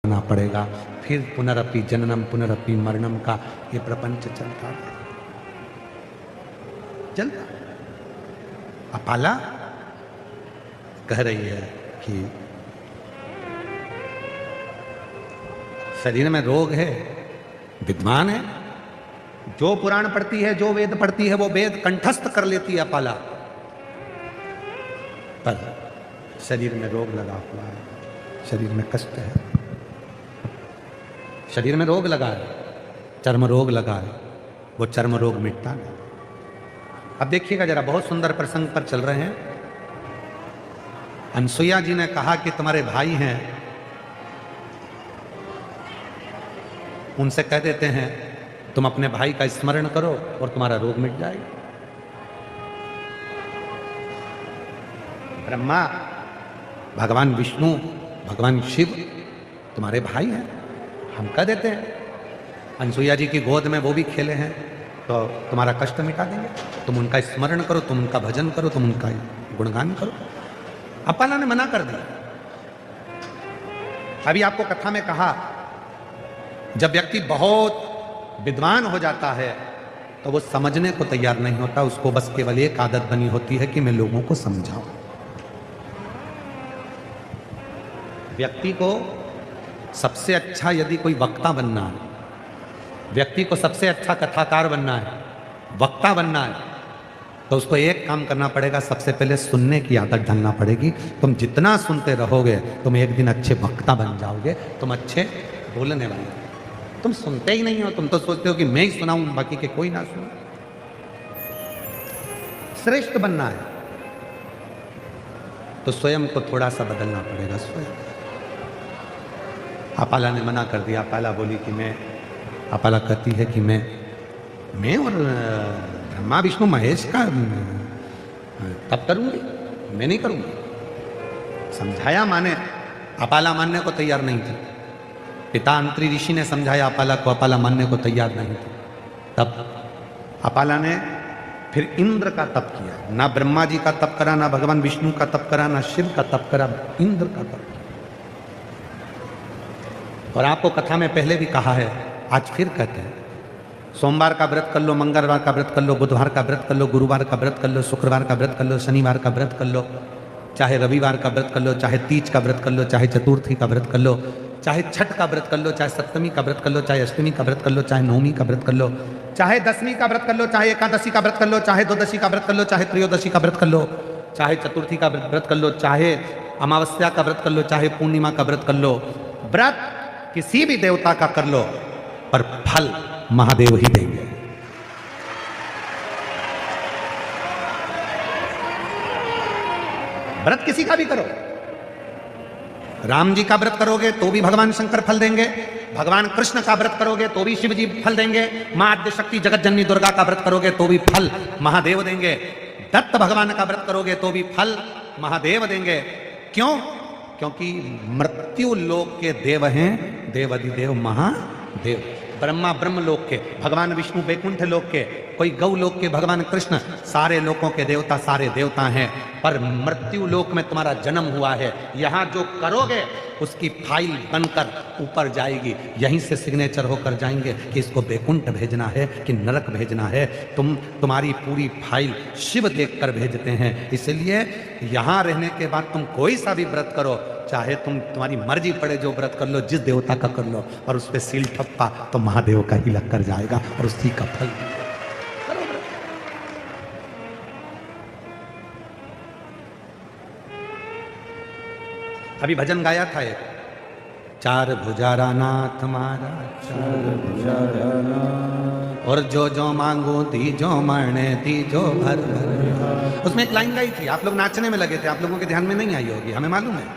करना पड़ेगा। फिर पुनरपि जननम पुनरपि मरणम का ये प्रपंच चलता है, चलता। अपाला कह रही है कि शरीर में रोग है, विद्वान है, जो पुराण पढ़ती है, जो वेद पढ़ती है, वो वेद कंठस्थ कर लेती है अपाला, पर शरीर में रोग लगा हुआ है, शरीर में कष्ट है, शरीर में रोग लगा है, चर्म रोग लगा है, वो चर्म रोग मिटता नहीं। अब देखिएगा जरा, बहुत सुंदर प्रसंग पर चल रहे हैं। अनसुईया जी ने कहा कि तुम्हारे भाई हैं, उनसे कह देते हैं तुम अपने भाई का स्मरण करो और तुम्हारा रोग मिट जाएगा। ब्रह्मा, भगवान विष्णु, भगवान शिव तुम्हारे भाई हैं, हम कह देते हैं। अनसुईया जी की गोद में वो भी खेले हैं, तो तुम्हारा कष्ट मिटा देंगे। तुम उनका स्मरण करो, तुम उनका भजन करो, तुम उनका गुणगान करो। अपाला ने मना कर दिया। अभी आपको कथा में कहा, जब व्यक्ति बहुत विद्वान हो जाता है तो वो समझने को तैयार नहीं होता, उसको बस केवल एक आदत बनी होती है कि मैं लोगों को समझाऊं। व्यक्ति को सबसे अच्छा यदि कोई वक्ता बनना है, व्यक्ति को सबसे अच्छा कथाकार बनना है, वक्ता बनना है, तो उसको एक काम करना पड़ेगा, सबसे पहले सुनने की आदत डालना पड़ेगी। तुम जितना सुनते रहोगे तुम एक दिन अच्छे वक्ता बन जाओगे, तुम अच्छे बोलने वाले। तुम सुनते ही नहीं हो, तुम तो सोचते हो कि मैं ही सुनाऊं, बाकी के कोई ना सुने। श्रेष्ठ बनना है तो स्वयं को थोड़ा सा बदलना पड़ेगा, स्वयं। अपाला ने मना कर दिया। अपाला बोली कि मैं, अपाला कहती है कि मैं और ब्रह्मा विष्णु महेश का तब करूंगी, मैं नहीं करूंगी। समझाया माने, अपाला मानने को तैयार नहीं थी। पिता अंतरी ऋषि ने समझाया अपाला को, अपाला मानने को तैयार नहीं थी। तब अपाला ने फिर इंद्र का तप किया। ना ब्रह्मा जी का तप करा, ना भगवान विष्णु का तप करा, ना शिव का तप करा, इंद्र का तप किया। और आपको कथा में पहले भी कहा है, आज फिर कहते हैं, सोमवार का व्रत कर लो, मंगलवार का व्रत कर लो, बुधवार का व्रत कर लो, गुरुवार का व्रत कर लो, शुक्रवार का व्रत कर लो, शनिवार का व्रत कर लो, चाहे रविवार का व्रत कर लो, चाहे तीज का व्रत कर लो, चाहे चतुर्थी का व्रत कर लो, चाहे छठ का व्रत कर लो, चाहे सप्तमी का व्रत कर लो, चाहे अष्टमी का व्रत कर लो, चाहे नवमी का व्रत कर लो, चाहे दसवीं का व्रत कर लो, चाहे एकादशी का व्रत कर लो, चाहे द्वादशी का व्रत कर लो, चाहे त्रयोदशी का व्रत कर लो, चाहे चतुर्थी का व्रत कर लो, चाहे अमावस्या का व्रत कर लो, चाहे पूर्णिमा का व्रत कर लो। व्रत किसी भी देवता का कर लो, पर फल महादेव ही देंगे। व्रत किसी का भी करो, राम जी का व्रत करोगे तो भी भगवान शंकर फल देंगे, भगवान कृष्ण का व्रत करोगे तो भी शिव जी फल देंगे, मां आद्य शक्ति जगत जननी दुर्गा का व्रत करोगे तो भी फल महादेव देंगे, दत्त भगवान का व्रत करोगे तो भी फल महादेव देंगे। क्यों? क्योंकि मृत्यु लोक के देव हैं देवाधिदेव महादेव। ब्रह्मा ब्रह्म लोक के, भगवान विष्णु वैकुंठ लोक के, कोई गौ लोक के भगवान कृष्ण, सारे लोकों के देवता सारे देवता हैं। पर मृत्यु लोक में तुम्हारा जन्म हुआ है, यहाँ जो करोगे उसकी फाइल बनकर ऊपर जाएगी, यहीं से सिग्नेचर होकर जाएंगे कि इसको वैकुंठ भेजना है कि नरक भेजना है। तुम्हारी पूरी फाइल शिव देखकर भेजते हैं। इसलिए यहाँ रहने के बाद तुम कोई सा भी व्रत करो, चाहे तुम्हारी मर्जी पड़े जो व्रत कर लो, जिस देवता का कर लो, और उस पर सील ठप्पा तो महादेव का ही लग कर जाएगा और उसी का फल। अभी भजन गाया था एक, चार भुजारा नाथ मारा, चार भुजारा नाथ, और जो मांगो दीजो, मारने दीजो भर भर। उसमें एक लाइन गाई थी, आप लोग नाचने में लगे थे, आप लोगों के ध्यान में नहीं आई होगी, हमें मालूम है।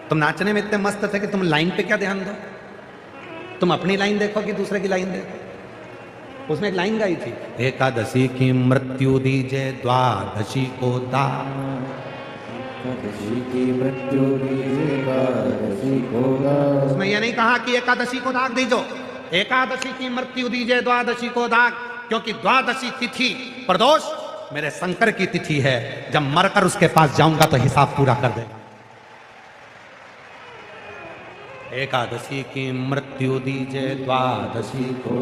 तुम नाचने में इतने मस्त थे कि तुम लाइन पे क्या ध्यान दो, तुम अपनी लाइन देखो कि दूसरे की लाइन देखो। उसमें एक लाइन गाई थी, एकादशी की मृत्यु दीजे, द्वादशी को दान, एकादशी की मृत्यु दीजे, द्वादशी को दान। उसमें यह नहीं कहा कि एकादशी को दाग दीजो, एकादशी की मृत्यु दीजे, द्वादशी को दाग, क्योंकि द्वादशी तिथि प्रदोष मेरे शंकर की तिथि है। जब मरकर उसके पास जाऊंगा तो हिसाब पूरा कर देगा। एकादशी की मृत्यु दीजिए द्वादशी को,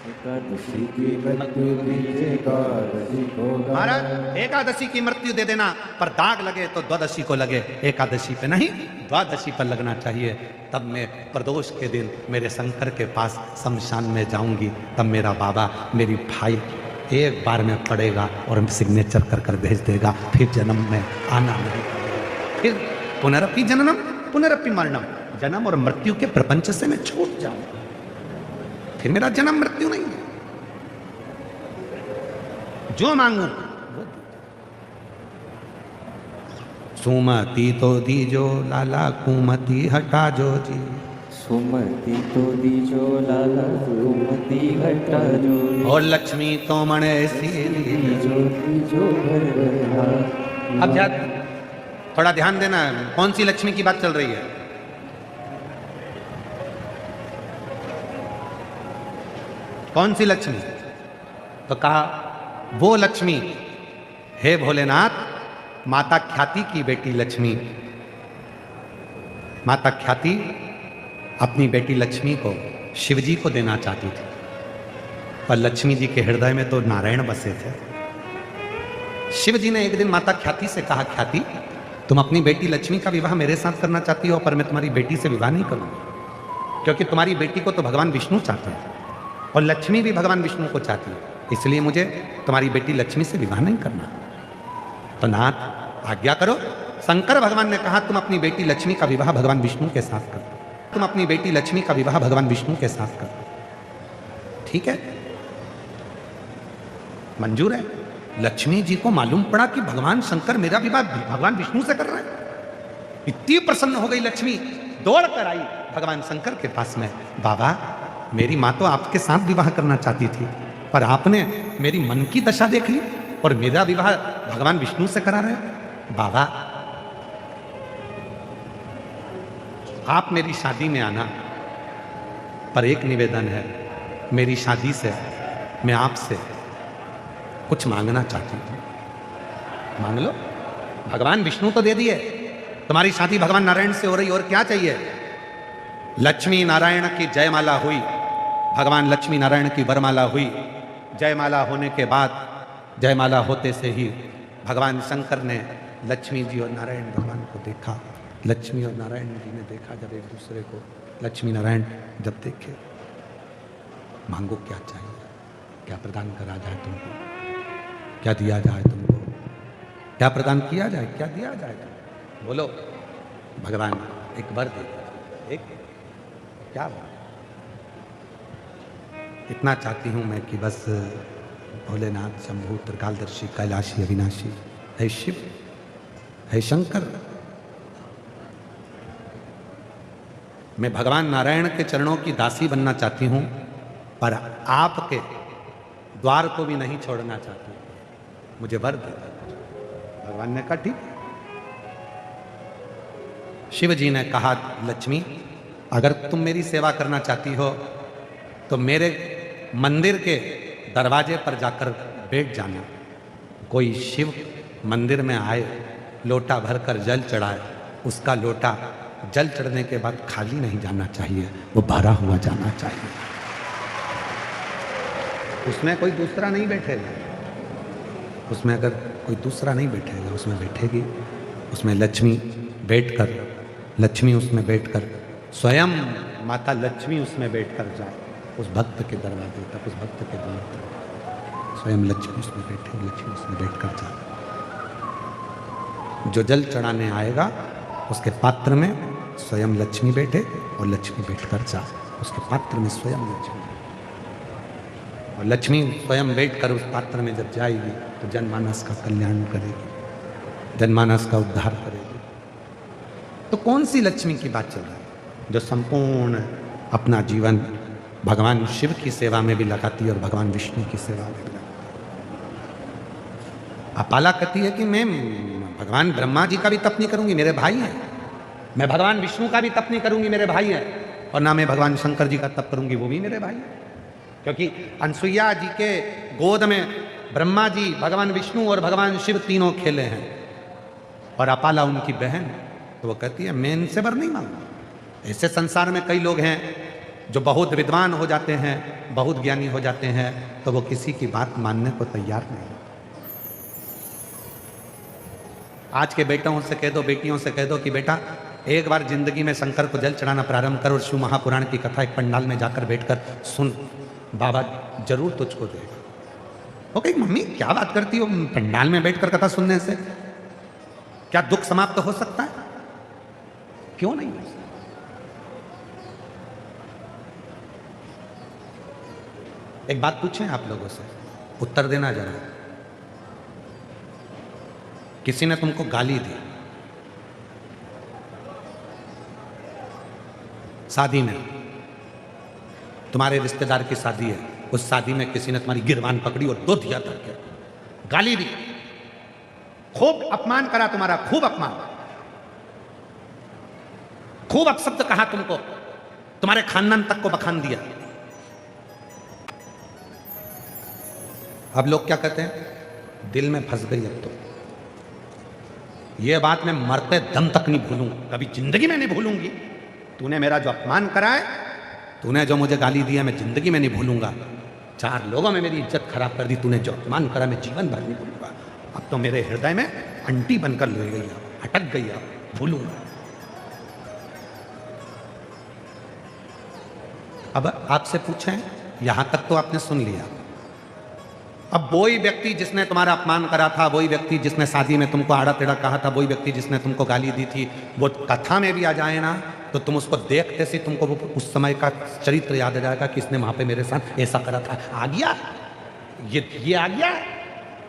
एकादशी की मृत्यु दीजिए एकादशी को। महाराज एकादशी की मृत्यु दे देना, पर दाग लगे तो द्वादशी को लगे, एकादशी पे नहीं द्वादशी पर लगना चाहिए। तब मैं प्रदोष के दिन मेरे शंकर के पास शमशान में जाऊंगी, तब मेरा बाबा मेरी भाई एक बार में पड़ेगा और सिग्नेचर कर कर भेज देगा, फिर जन्म में आना नहीं, फिर पुनरपि जननम पुनरपि मरणम, जन्म और मृत्यु के प्रपंच से मैं छूट जाऊंगा, फिर मेरा जन्म मृत्यु नहीं है। जो मांगू सुमति तो दीजो लाला, कुमति हटा जो जी। सुमति तो दीजो लाला, कुमति हटा जो। और लक्ष्मी तो मणे सी दीजो दीजो भर भरा। अब थोड़ा ध्यान देना, कौन सी लक्ष्मी की बात चल रही है? कौन सी लक्ष्मी? तो कहा वो लक्ष्मी, हे भोलेनाथ, माता ख्याति की बेटी लक्ष्मी। माता ख्याति अपनी बेटी लक्ष्मी को शिवजी को देना चाहती थी, पर लक्ष्मी जी के हृदय में तो नारायण बसे थे। शिवजी ने एक दिन माता ख्याति से कहा, ख्याति तुम अपनी बेटी लक्ष्मी का विवाह मेरे साथ करना चाहती हो, पर मैं तुम्हारी बेटी से विवाह नहीं करूंगा, क्योंकि तुम्हारी बेटी को तो भगवान विष्णु चाहते हैं और लक्ष्मी भी भगवान विष्णु को चाहती है, इसलिए मुझे तुम्हारी बेटी लक्ष्मी से विवाह नहीं करना। तो नाथ आज्ञा करो। शंकर भगवान ने कहा, तुम अपनी बेटी लक्ष्मी का विवाह भगवान विष्णु के साथ करो, तुम अपनी बेटी लक्ष्मी का विवाह भगवान विष्णु के साथ करो। ठीक है, मंजूर है। लक्ष्मी जी को मालूम पड़ा कि भगवान शंकर मेरा विवाह भगवान विष्णु से कर रहे हैं। इतनी प्रसन्न हो गई लक्ष्मी, दौड़ कर आई भगवान शंकर के पास में, बाबा मेरी माँ तो आपके साथ विवाह करना चाहती थी, पर आपने मेरी मन की दशा देख ली और मेरा विवाह भगवान विष्णु से करा रहे हैं। बाबा आप मेरी शादी में आना, पर एक निवेदन है, मेरी शादी से मैं आपसे कुछ मांगना चाहती हूं। मांग लो। भगवान विष्णु तो दे दिए, तुम्हारी शादी भगवान नारायण से हो रही, और क्या चाहिए? लक्ष्मी नारायण की जयमाला हुई, भगवान लक्ष्मी नारायण की वरमाला हुई। जयमाला होने के बाद, जयमाला होते से ही भगवान शंकर ने लक्ष्मी जी और नारायण भगवान को देखा। लक्ष्मी और नारायण जी ने देखा जब एक दूसरे को, लक्ष्मी नारायण जब देखे, मांगो क्या चाहिए, क्या प्रदान करा जाए तुमको, क्या दिया जाए तुमको, क्या प्रदान किया जाए, क्या दिया जाए तुमको? बोलो। भगवान एक वर दे, एक क्या वर? इतना चाहती हूं मैं कि बस भोलेनाथ, शंभु, त्रिकालदर्शी, कैलाशी, अविनाशी, है शिव, है शंकर, मैं भगवान नारायण के चरणों की दासी बनना चाहती हूं, पर आपके द्वार को भी नहीं छोड़ना चाहती, मुझे वर दे। भगवान ने कहा ठीक। शिव जी ने कहा, लक्ष्मी अगर तुम मेरी सेवा करना चाहती हो तो मेरे मंदिर के दरवाजे पर जाकर बैठ जाना। कोई शिव मंदिर में आए, लोटा भरकर जल चढ़ाए, उसका लोटा जल चढ़ने के बाद खाली नहीं जाना चाहिए, वो भरा हुआ जाना चाहिए। उसमें कोई दूसरा नहीं बैठेगा, उसमें अगर कोई दूसरा नहीं बैठेगा, उसमें बैठेगी, उसमें लक्ष्मी बैठकर, लक्ष्मी उसमें बैठकर, स्वयं माता लक्ष्मी उसमें बैठकर जाए उस भक्त के दरवाजे तक, उस भक्त के द्वार तक, स्वयं लक्ष्मी उसमें बैठे, लक्ष्मी उसमें बैठकर जाए। जो जल चढ़ाने आएगा उसके पात्र में स्वयं लक्ष्मी बैठे और लक्ष्मी बैठकर जाए, उसके पात्र में स्वयं लक्ष्मी, और लक्ष्मी स्वयं बैठकर उस पात्र में जब जाएगी तो जनमानस का कल्याण करेगी, जनमानस का उद्धार करेगी। तो कौन सी लक्ष्मी की बात चल रही है? जो संपूर्ण अपना जीवन भगवान शिव की सेवा में भी लगाती है और भगवान विष्णु की सेवा में भी लगाती है। अपाला कहती है कि मैं भगवान ब्रह्मा जी का भी तप नहीं करूंगी, मेरे भाई हैं, मैं भगवान विष्णु का भी तप नहीं करूंगी, मेरे भाई हैं, और ना मैं भगवान शंकर जी का तप करूंगी, वो भी मेरे भाई हैं। क्योंकि अनसुईया जी के गोद में ब्रह्मा जी, भगवान विष्णु और भगवान शिव तीनों खेले हैं, और अपाला उनकी बहन, तो वो कहती है मैं इनसे वर नहीं मांगूंगा, ऐसे संसार में कई लोग हैं जो बहुत विद्वान हो जाते हैं, बहुत ज्ञानी हो जाते हैं, तो वो किसी की बात मानने को तैयार नहीं। आज के बेटों से कह दो, बेटियों से कह दो कि बेटा एक बार जिंदगी में शंकर को जल चढ़ाना प्रारंभ कर और शिव महापुराण की कथा एक पंडाल में जाकर बैठकर सुन, बाबा जरूर तुझको देगा। वो कही मम्मी क्या बात करती हो, पंडाल में बैठकर कथा सुनने से क्या दुख समाप्त हो सकता है? क्यों नहीं हो सकता? एक बात पूछें आप लोगों से, उत्तर देना जरा। किसी ने तुमको गाली दी शादी में, तुम्हारे रिश्तेदार की शादी है, उस शादी में किसी ने तुम्हारी गिरबान पकड़ी और दो दिया करके गाली दी, खूब अपमान करा तुम्हारा, खूब अपमान, खूब अपशब्द कहा तुमको, तुम्हारे खानदान तक को बखान दिया। अब लोग क्या कहते हैं, दिल में फंस गई अब तो ये बात मैं मरते दम तक नहीं भूलूंगा, कभी जिंदगी में नहीं भूलूंगी। तूने मेरा जो अपमान करा है, तूने जो मुझे गाली दी है, मैं जिंदगी में नहीं भूलूंगा। चार लोगों में मेरी इज्जत खराब कर दी, तूने जो अपमान करा मैं जीवन भर नहीं भूलूंगा। अब तो मेरे हृदय में अंटी बनकर ले गई, अटक गई, अब भूलूंगा। अब आपसे पूछें, यहां तक तो आपने सुन लिया। अब वही व्यक्ति जिसने तुम्हारा अपमान करा था, वही व्यक्ति जिसने शादी में तुमको आड़ा टेढ़ा कहा था, वही व्यक्ति जिसने तुमको गाली दी थी, वो कथा में भी आ जाए ना, तो तुम उसको देखते से तुमको वो उस समय का चरित्र याद आ जाएगा कि इसने वहां पे मेरे साथ ऐसा करा था। आ गया ये आ गया,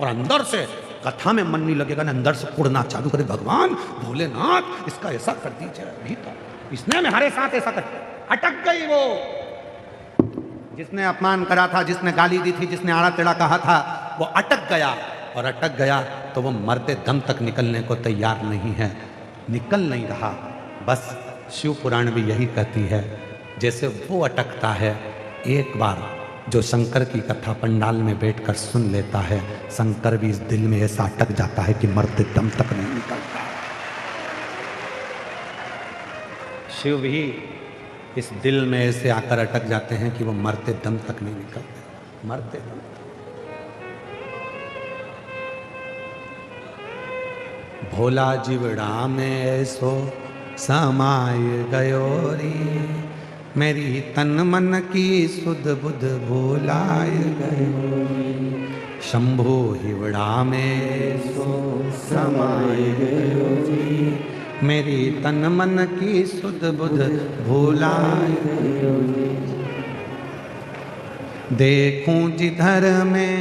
और अंदर से कथा में मन नहीं लगेगा ना, अंदर से उड़ना चालू करे, भगवान भोलेनाथ इसका ऐसा कर दीजिए, अभी तो इसने हमारे साथ ऐसा कर। अटक गई वो जिसने अपमान करा था, जिसने गाली दी थी, जिसने आड़ा टेढ़ा कहा था, वो अटक गया। और अटक गया तो वो मरते दम तक निकलने को तैयार नहीं है, निकल नहीं रहा। बस शिव पुराण भी यही कहती है, जैसे वो अटकता है, एक बार जो शंकर की कथा पंडाल में बैठकर सुन लेता है, शंकर भी इस दिल में ऐसा अटक जाता है कि मरते दम तक नहीं निकलता। शिव भी इस दिल में ऐसे आकर अटक जाते हैं कि वो मरते दम तक नहीं निकलते, मरते दम तक। भोला जीवड़ा में ऐसो समाय गयो रे, मेरी तन मन की सुध बुध भोलाय गयो रे। शंभो हिवड़ा में ऐसो समाय गयो रे, मेरी तन मन की सुध बुध भोलाय गयो रे। देखूं जिधर में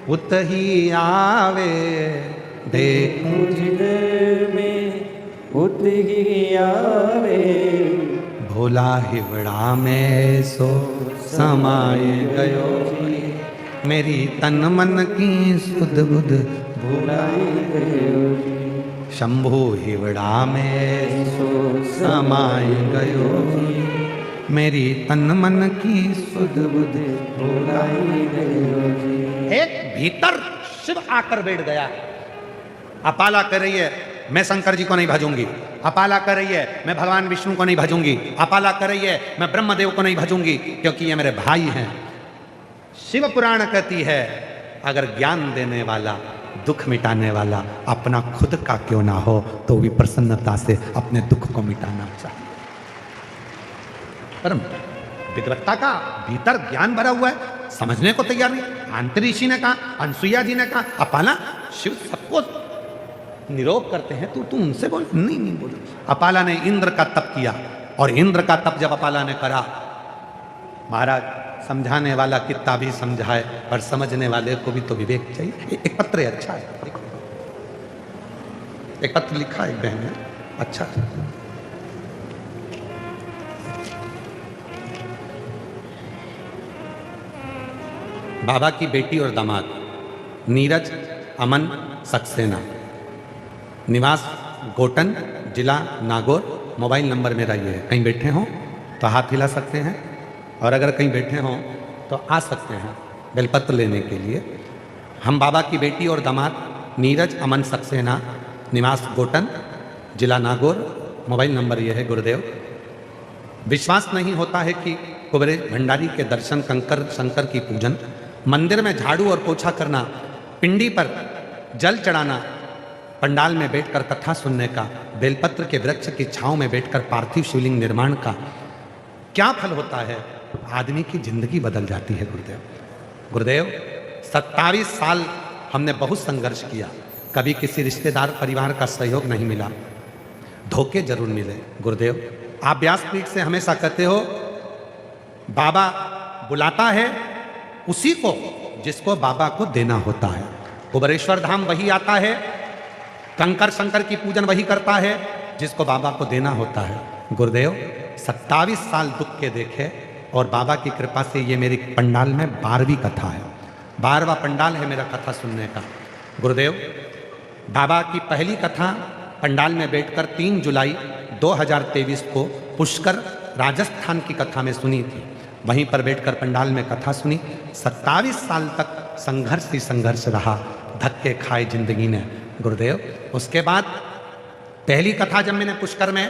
उत ही आवे, देखूं जिधर में उत ही आवे, भोला हिवड़ा में सो समाय गयो रे, मेरी तन मन की सुध बुध भोलाय गयो रे। शंभो हिवड़ा में सो समाय गयो रे, मेरी तन मन की सुध बुध भोलाय गयो रे। एक भीतर शिव आकर बैठ गया। अपाला कर रही है, मैं शंकर जी को नहीं भजूंगी। अपाला कर रही है, मैं भगवान विष्णु को नहीं भजूंगी। अपाला कर रही है, मैं ब्रह्मदेव को नहीं भजूंगी, क्योंकि ये मेरे भाई हैं। शिव पुराण कहती है, अगर ज्ञान देने वाला, दुख मिटाने वाला अपना खुद का क्यों ना हो, तो भी प्रसन्नता से अपने दुख को मिटाना चाहिए। परम विद्वत्ता का भीतर ज्ञान भरा हुआ है, समझने को तैयार नहीं। आंतरी ऋषि ने कहा, अनसुईया जी ने कहा, अपाला शिव सबको निरोग करते हैं, तू उनसे बोल। नहीं बोल। अपाला ने इंद्र का तप किया, और इंद्र का तप जब अपाला ने करा, महाराज समझाने वाला कितना भी समझाए, पर समझने वाले को भी तो विवेक चाहिए। एक पत्र है, अच्छा है, एक पत्र लिखा है एक बहन ने, अच्छा है। बाबा की बेटी और दामाद नीरज अमन सक्सेना, निवास गोटन, जिला नागौर। मोबाइल नंबर मेरा ये है। कहीं बैठे हों तो हाथ हिला सकते हैं, और अगर कहीं बैठे हों तो आ सकते हैं बेलपत्र लेने के लिए। हम बाबा की बेटी और दामाद नीरज अमन सक्सेना, निवास गोटन, जिला नागौर। मोबाइल नंबर ये है गुरुदेव विश्वास नहीं होता है कि कुबेर भंडारी के दर्शन, कंकर शंकर की पूजन, मंदिर में झाड़ू और पोछा करना, पिंडी पर जल चढ़ाना, पंडाल में बैठकर कथा सुनने का, बेलपत्र के वृक्ष की छांव में बैठकर पार्थिव शिवलिंग निर्माण का क्या फल होता है? आदमी की जिंदगी बदल जाती है गुरुदेव। गुरुदेव 27 साल हमने बहुत संघर्ष किया, कभी किसी रिश्तेदार परिवार का सहयोग नहीं मिला, धोखे जरूर मिले। गुरुदेव आप व्यासपीठ से हमेशा कहते हो बाबा बुलाता है उसी को जिसको बाबा को देना होता है। कुबेरेश्वर धाम वही आता है, कंकर शंकर की पूजन वही करता है जिसको बाबा को देना होता है। गुरुदेव 27 साल दुख के देखे और बाबा की कृपा से ये मेरी पंडाल में 12वीं कथा है, 12वां पंडाल है मेरा कथा सुनने का। गुरुदेव बाबा की पहली कथा पंडाल में बैठकर 3 जुलाई 2023 को पुष्कर राजस्थान की कथा में सुनी थी। वहीं पर बैठकर पंडाल में कथा सुनी। 27 साल तक संघर्ष ही संघर्ष रहा, धक्के खाए जिंदगी ने। गुरुदेव उसके बाद पहली कथा जब मैंने पुष्कर में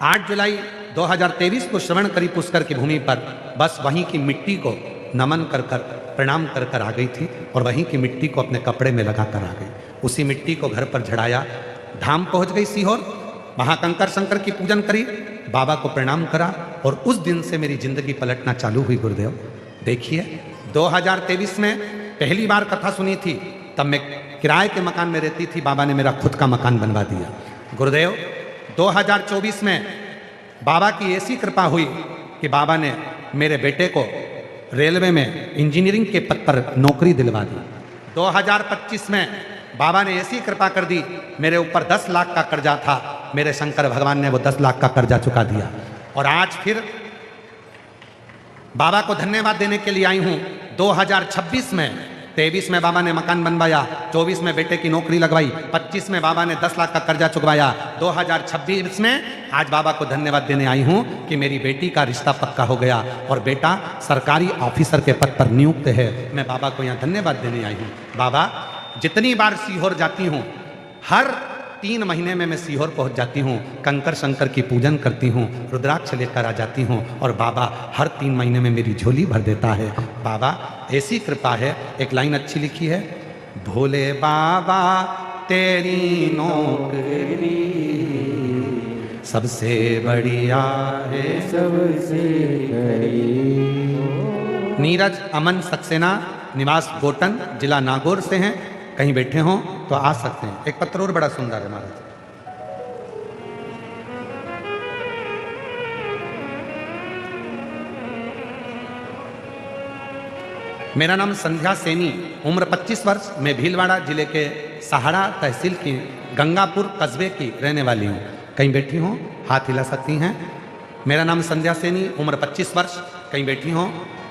8 जुलाई 2023 को श्रवण करी पुष्कर की भूमि पर, बस वहीं की मिट्टी को नमन कर कर प्रणाम कर कर आ गई थी और वहीं की मिट्टी को अपने कपड़े में लगा कर आ गई। उसी मिट्टी को घर पर झड़ाया, धाम पहुंच गई सीहोर, वहां कंकर शंकर की पूजन करी, बाबा को प्रणाम करा और उस दिन से मेरी जिंदगी पलटना चालू हुई। गुरुदेव देखिए 2023 में पहली बार कथा सुनी थी, तब मैं किराए के मकान में रहती थी, बाबा ने मेरा खुद का मकान बनवा दिया। गुरुदेव 2024 में बाबा की ऐसी कृपा हुई कि बाबा ने मेरे बेटे को रेलवे में इंजीनियरिंग के पद पर नौकरी दिलवा दी। 2025 में बाबा ने ऐसी कृपा कर दी, मेरे ऊपर 10 लाख का कर्जा था, मेरे शंकर भगवान ने वो 10 लाख का कर्जा चुका दिया। और आज फिर बाबा को धन्यवाद देने के लिए आई हूं। 2026 में 23 में बाबा ने मकान बनवाया, 24 में बेटे की नौकरी लगवाई, 25 में बाबा ने 10 लाख का कर्जा चुकवाया, 2026 में आज बाबा को धन्यवाद देने आई हूं कि मेरी बेटी का रिश्ता पक्का हो गया और बेटा सरकारी ऑफिसर के पद पर नियुक्त है। मैं बाबा को यहाँ धन्यवाद देने आई हूँ। बाबा जितनी बार सीहोर जाती हूँ, हर 3 महीने में मैं सीहोर पहुंच जाती हूँ, कंकर शंकर की पूजन करती हूँ, रुद्राक्ष लेकर आ जाती हूँ और बाबा हर 3 महीने में मेरी झोली भर देता है। बाबा ऐसी कृपा है। एक लाइन अच्छी लिखी है, भोले बाबा तेरी नौकरी सबसे बढ़िया है, सबसे नीरज अमन सक्सेना, निवास गोटन, जिला नागौर से हैं। कहीं बैठे हों तो आ सकते हैं। एक पत्र और बड़ा सुंदर है महाराज। मेरा नाम संध्या सैनी, उम्र 25 वर्ष, मैं भीलवाड़ा जिले के सहाड़ा तहसील की गंगापुर कस्बे की रहने वाली हूँ। कहीं बैठी हों हाथ हिला सकती हैं। मेरा नाम संध्या सैनी, उम्र 25 वर्ष, कहीं बैठी हों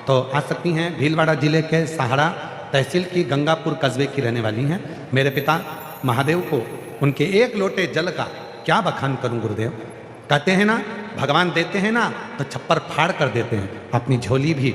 तो आ सकती हैं। भीलवाड़ा जिले के सहाड़ा तहसील की गंगापुर कस्बे की रहने वाली हैं। मेरे पिता महादेव को उनके 1 लोटे जल का क्या बखान करूं गुरुदेव। कहते हैं ना भगवान देते हैं ना तो छप्पर फाड़ कर देते हैं, अपनी झोली भी